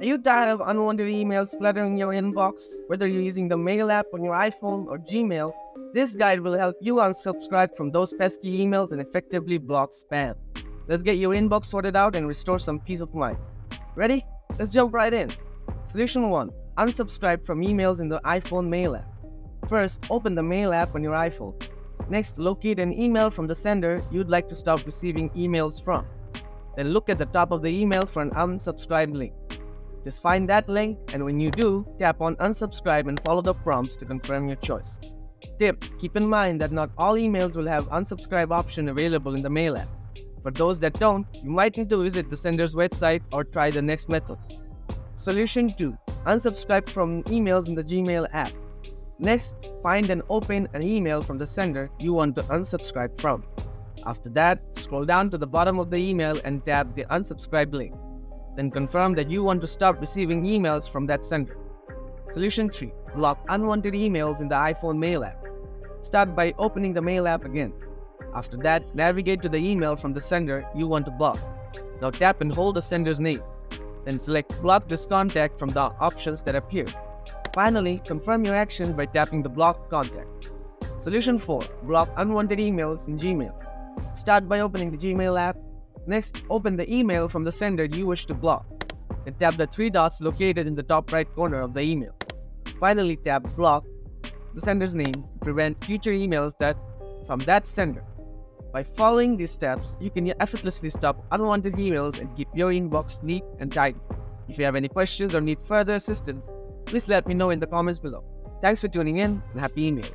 Are you tired of unwanted emails cluttering your inbox? Whether you're using the Mail app on your iPhone or Gmail, this guide will help you unsubscribe from those pesky emails and effectively block spam. Let's get your inbox sorted out and restore some peace of mind. Ready? Let's jump right in. Solution 1. Unsubscribe from emails in the iPhone Mail app. First, open the Mail app on your iPhone. Next, locate an email from the sender you'd like to stop receiving emails from. Then look at the top of the email for an unsubscribe link. Just find that link, and when you do, tap on unsubscribe and follow the prompts to confirm your choice. Tip: keep in mind that not all emails will have unsubscribe option available in the Mail app. For those that don't, you might need to visit the sender's website or try the next method. Solution 2. Unsubscribe from emails in the Gmail app. Next, find and open an email from the sender you want to unsubscribe from. After that, scroll down to the bottom of the email and tap the unsubscribe link. Then confirm that you want to stop receiving emails from that sender. Solution 3. Block unwanted emails in the iPhone Mail app. Start by opening the Mail app again. After that, navigate to the email from the sender you want to block. Now tap and hold the sender's name. Then select Block this contact from the options that appear. Finally, confirm your action by tapping the Block contact. Solution 4. Block unwanted emails in Gmail. Start by opening the Gmail app. Next, open the email from the sender you wish to block. Then tap the three dots located in the top right corner of the email. Finally, tap Block the sender's name to prevent future emails from that sender. By following these steps, you can effortlessly stop unwanted emails and keep your inbox neat and tidy. If you have any questions or need further assistance, please let me know in the comments below. Thanks for tuning in and happy emailing.